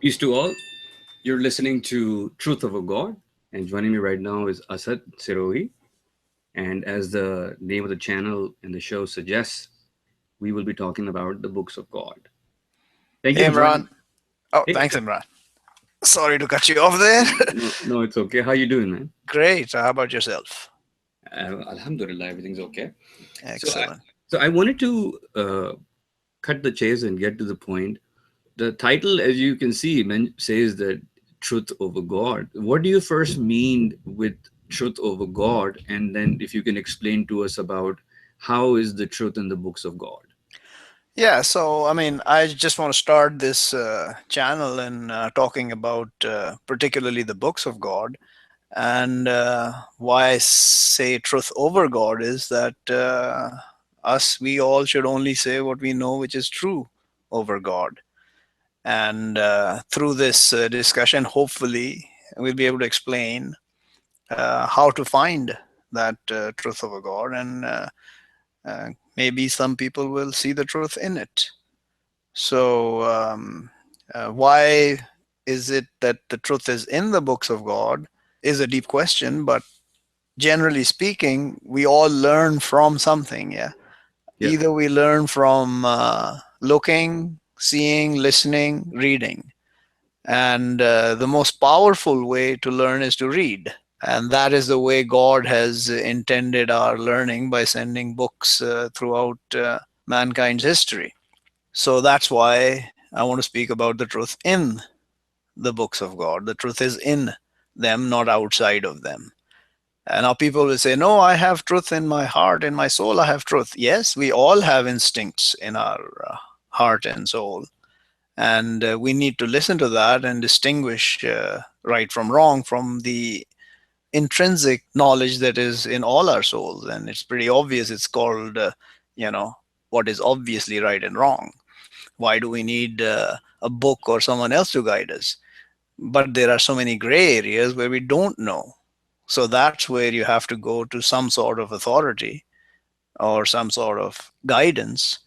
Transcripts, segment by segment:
Peace to all. You're listening to Truth of a God, and joining me right now is Asad Sirohi. And as the name of the channel and the show suggests, we will be talking about the books of God. Thank you Hey for joining. Imran. Oh, Hey, thanks Imran. Sorry to cut you off there. no, it's okay. How you doing, man? Great. How about yourself? Alhamdulillah, everything's okay. So, I, Excellent. so I wanted to cut the chase and get to the point. The title, as you can see, says that truth over God. What do you first mean with truth over God? And then if you can explain to us about how is the truth in the books of God? Yeah, so I just want to start this channel and talking about particularly the books of God. And why I say truth over God is that we all should only say what we know, which is true over God. And through this discussion, hopefully, we'll be able to explain how to find that truth of a God, and maybe some people will see the truth in it. So, why is it that the truth is in the books of God is a deep question, but generally speaking, we all learn from something. Yeah. Yeah. Either we learn from looking, seeing, listening, reading. And the most powerful way to learn is to read. And that is the way God has intended our learning by sending books throughout mankind's history. So that's why I want to speak about the truth in the books of God. The truth is in them, not outside of them. And now people will say, no, I have truth in my heart, in my soul, I have truth. Yes, we all have instincts in our heart and soul. And we need to listen to that and distinguish right from wrong from the intrinsic knowledge that is in all our souls. And it's pretty obvious. It's called, you know, what is obviously right and wrong. Why do we need a book or someone else to guide us? But there are so many gray areas where we don't know. So that's where you have to go to some sort of authority or some sort of guidance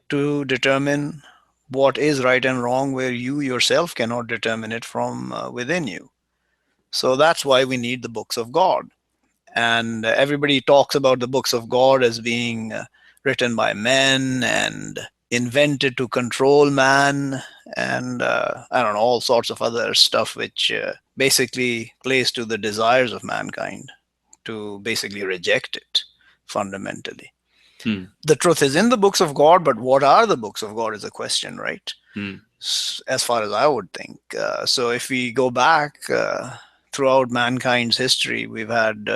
to determine what is right and wrong, where you yourself cannot determine it from within you. So that's why we need the books of God. And everybody talks about the books of God as being written by men and invented to control man, and I don't know, all sorts of other stuff which basically plays to the desires of mankind to basically reject it fundamentally. Hmm. The truth is in the books of God, but what are the books of God is a question, right? Hmm. As far as I would think. So if we go back throughout mankind's history, we've had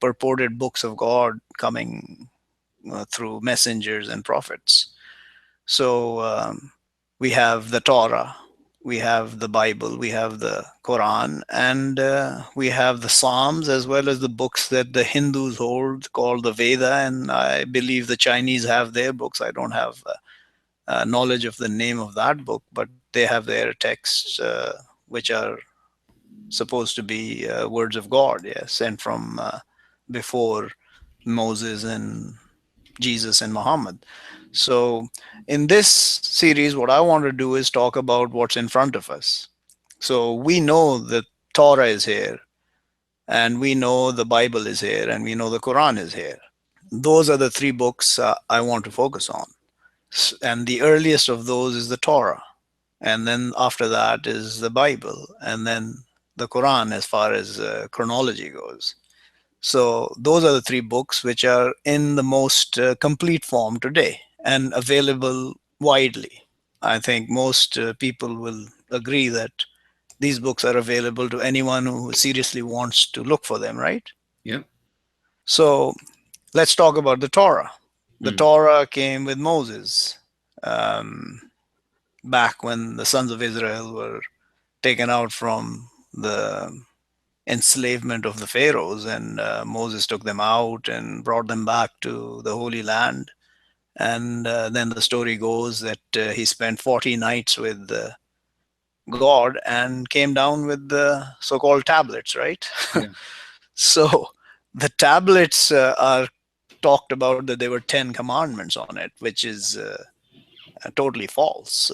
purported books of God coming through messengers and prophets. So we have the Torah, we have the Bible, we have the Quran, and we have the Psalms, as well as the books that the Hindus hold called the Veda. And I believe the Chinese have their books. I don't have knowledge of the name of that book, but they have their texts, which are supposed to be words of God, yeah, sent from before Moses and Jesus and Muhammad. So, in this series, what I want to do is talk about what's in front of us. So, we know that Torah is here, and we know the Bible is here, and we know the Quran is here. Those are the three books I want to focus on. And the earliest of those is the Torah. And then after that is the Bible, and then the Quran as far as chronology goes. So those are the three books which are in the most complete form today and available widely. I think most people will agree that these books are available to anyone who seriously wants to look for them, right? Yeah. So let's talk about the Torah. The Hmm. Torah came with Moses um, back when the sons of Israel were taken out from the enslavement of the pharaohs, and Moses took them out and brought them back to the Holy Land. And then the story goes that he spent 40 nights with God and came down with the so-called tablets, right? Yeah. So the tablets are talked about that there were 10 commandments on it, which is totally false.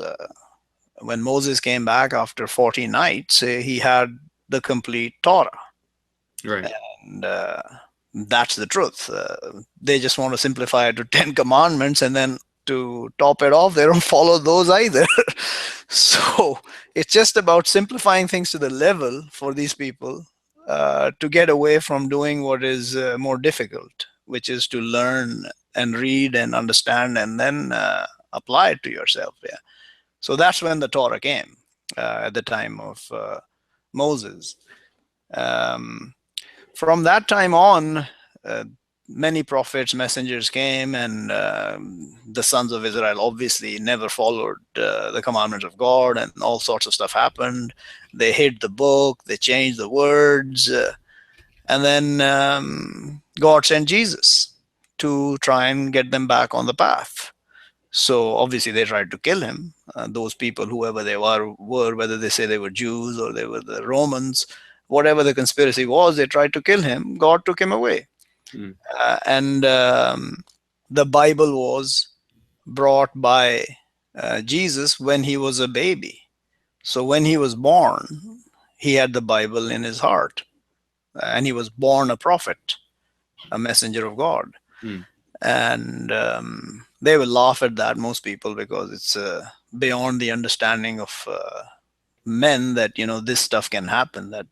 when Moses came back after 40 nights, he had the complete Torah. Right. And that's the truth. They just want to simplify it to 10 commandments, and then to top it off, they don't follow those either. So it's just about simplifying things to the level for these people to get away from doing what is more difficult, which is to learn and read and understand and then apply it to yourself. Yeah. So that's when the Torah came at the time of Moses. Um, from that time on, uh, many prophets, messengers came, and the sons of Israel obviously never followed the commandments of God, and all sorts of stuff happened. They hid the book, they changed the words, and then God sent Jesus to try and get them back on the path. So obviously they tried to kill him. Those people, whoever they were, whether they say they were Jews or they were the Romans, whatever the conspiracy was, they tried to kill him. God took him away. Mm. And the Bible was brought by Jesus when he was a baby. So when he was born, he had the Bible in his heart. And he was born a prophet, a messenger of God. Mm. And they will laugh at that, most people, because it's beyond the understanding of men that this stuff can happen, that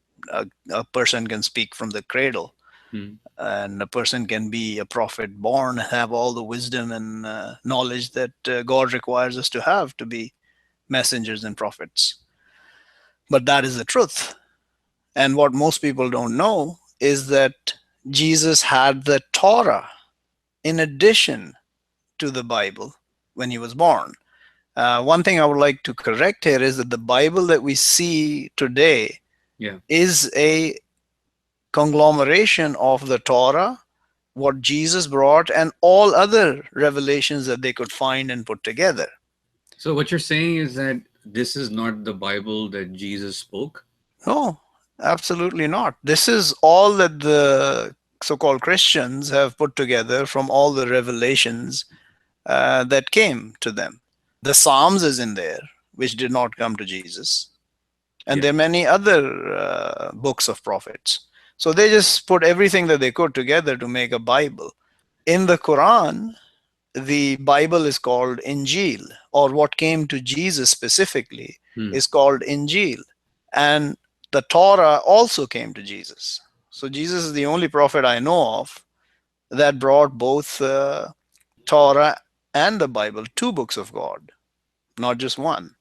a person can speak from the cradle, Mm. and a person can be a prophet born, have all the wisdom and knowledge that God requires us to have to be messengers and prophets. But that is the truth. And what most people don't know is that Jesus had the Torah in addition to the Bible when he was born. One thing I would like to correct here is that the Bible that we see today Yeah. is a conglomeration of the Torah, what Jesus brought, and all other revelations that they could find and put together. So what you're saying is that this is not the Bible that Jesus spoke? No, absolutely not. This is all that the so-called Christians have put together from all the revelations that came to them. The Psalms is in there, which did not come to Jesus. And Yeah. there are many other books of prophets. So they just put everything that they could together to make a Bible. In the Quran, the Bible is called Injil, or what came to Jesus specifically Mm. is called Injil. And the Torah also came to Jesus. So Jesus is the only prophet I know of that brought both Torah and the Bible, two books of God, not just one.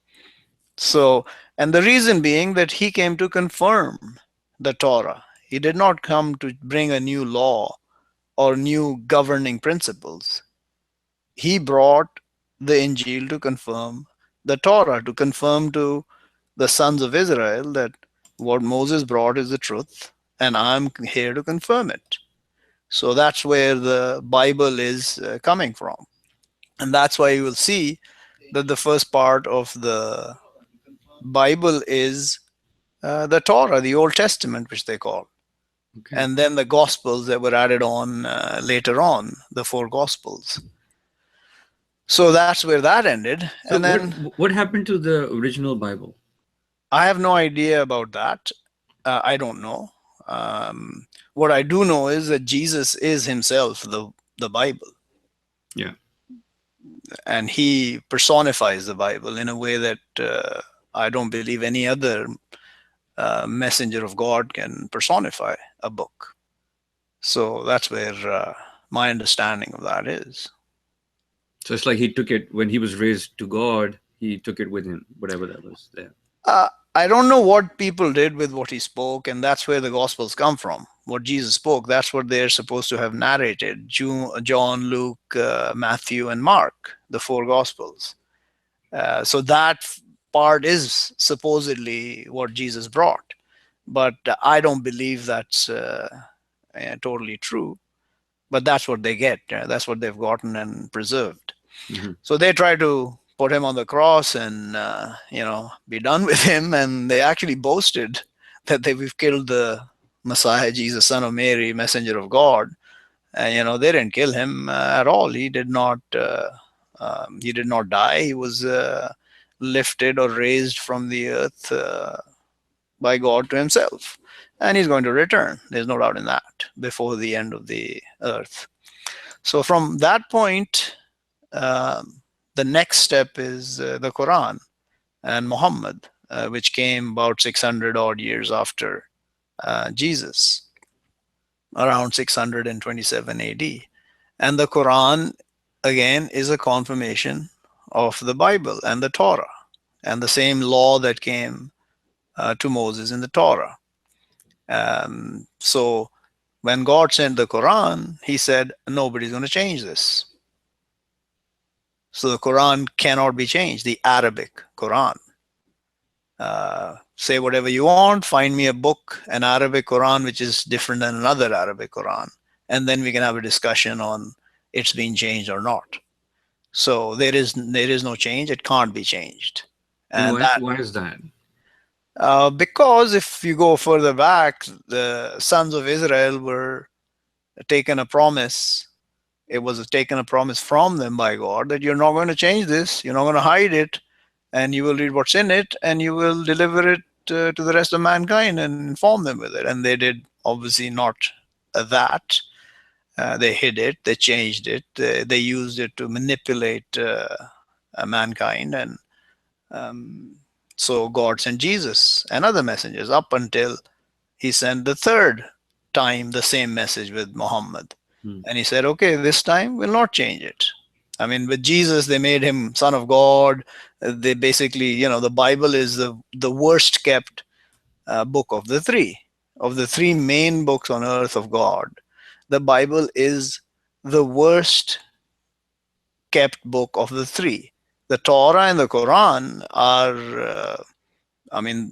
So, and the reason being that he came to confirm the Torah. He did not come to bring a new law or new governing principles. He brought the Injil to confirm the Torah, to confirm to the sons of Israel that what Moses brought is the truth, and I'm here to confirm it. So that's where the Bible is coming from. And that's why you will see that the first part of the Bible is the Torah, the Old Testament, which they call. Okay. And then the Gospels that were added on later on, the four Gospels. So that's where that ended. So And then what happened to the original Bible? I have no idea about that. I don't know. What I do know is that Jesus is himself the Bible. Yeah. And he personifies the Bible in a way that I don't believe any other messenger of God can personify a book. So that's where my understanding of that is. So it's like he took it when he was raised to God, he took it with him, whatever that was there. I don't know what people did with what he spoke, and that's where the Gospels come from. What Jesus spoke, that's what they're supposed to have narrated. John, Luke, Matthew, and Mark, the four Gospels. So that part is supposedly what Jesus brought. But I don't believe that's totally true. But that's what they get. That's what they've gotten and preserved. Mhm. So they try to put him on the cross and be done with him. And they actually boasted that we've killed the Messiah, Jesus, son of Mary, messenger of God. And they didn't kill him at all. He did not. He did not die. He was lifted or raised from the earth by God to himself. And he's going to return. There's no doubt in that, before the end of the earth. So from that point, the next step is the Quran and Muhammad, which came about 600 odd years after Jesus, around 627 AD. And the Quran, again, is a confirmation of the Bible and the Torah and the same law that came to Moses in the Torah. So when God sent the Quran, he said, nobody's going to change this. So the Quran cannot be changed, the Arabic Quran. Say whatever you want, find me a book, an Arabic Quran, which is different than another Arabic Quran, and then we can have a discussion on it's been changed or not. So there is no change. It can't be changed. And And why is that? because if you go further back, the sons of Israel were taken a promise. It was taken a promise from them by God that you're not going to change this. You're not going to hide it, and you will read what's in it, and you will deliver it to the rest of mankind and inform them with it. And they did obviously not that. They hid it. They changed it. They used it to manipulate mankind. And so God sent Jesus and other messengers up until he sent the third time the same message with Muhammad. And he said, okay, this time we'll not change it. I mean, with Jesus, they made him son of God. They basically, the Bible is the worst kept book of the three main books on earth of God. The Bible is the worst kept book of the three. The Torah and the Quran are,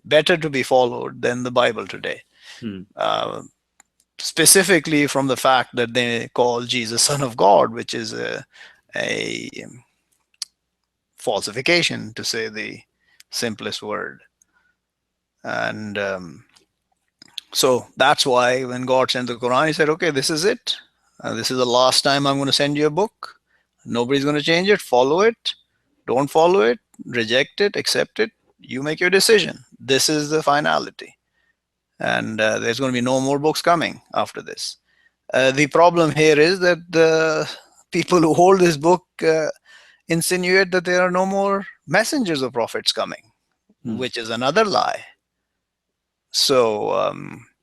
better to be followed than the Bible today. Specifically from the fact that they call Jesus son of God, which is a falsification, to say the simplest word. And so that's why when God sent the Quran, he said, okay, this is it. This is the last time I'm going to send you a book. Nobody's going to change it. Follow it. Don't follow it. Reject it. Accept it. You make your decision. This is the finality. And there's going to be no more books coming after this. The problem here is that the people who hold this book insinuate that there are no more messengers or prophets coming, which is another lie. So,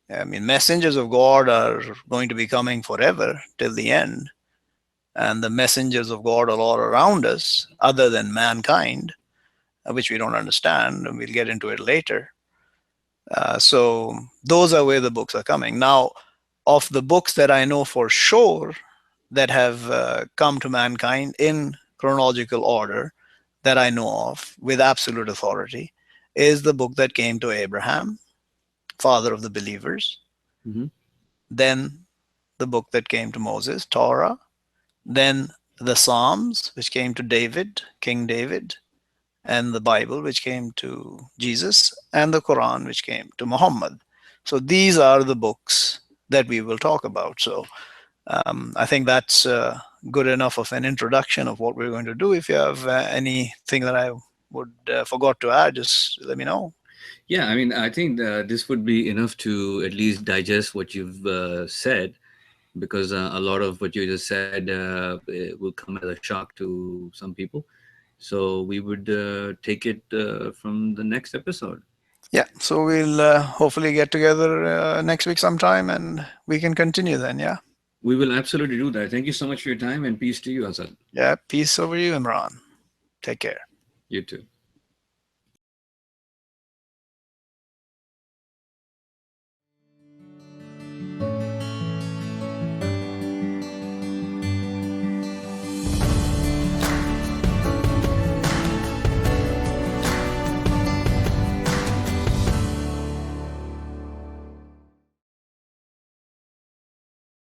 messengers of God are going to be coming forever till the end. And the messengers of God are all around us, other than mankind, which we don't understand, and we'll get into it later. So those are where the books are coming. Now, of the books that I know for sure that have come to mankind in chronological order that I know of with absolute authority is the book that came to Abraham, father of the believers. Then the book that came to Moses, Torah. Then the Psalms, which came to David, King David. And the Bible, which came to Jesus, and the Quran, which came to Muhammad. So these are the books that we will talk about. So I think that's good enough of an introduction of what we're going to do. If you have anything that I would forgot to add, just let me know. Yeah, I think this would be enough to at least digest what you've said, because a lot of what you just said will come as a shock to some people. So we would take it from the next episode. Yeah, so we'll hopefully get together next week sometime, and we can continue then, yeah? We will absolutely do that. Thank you so much for your time, and peace to you, Asad. Yeah, peace over you, Imran. Take care. You too.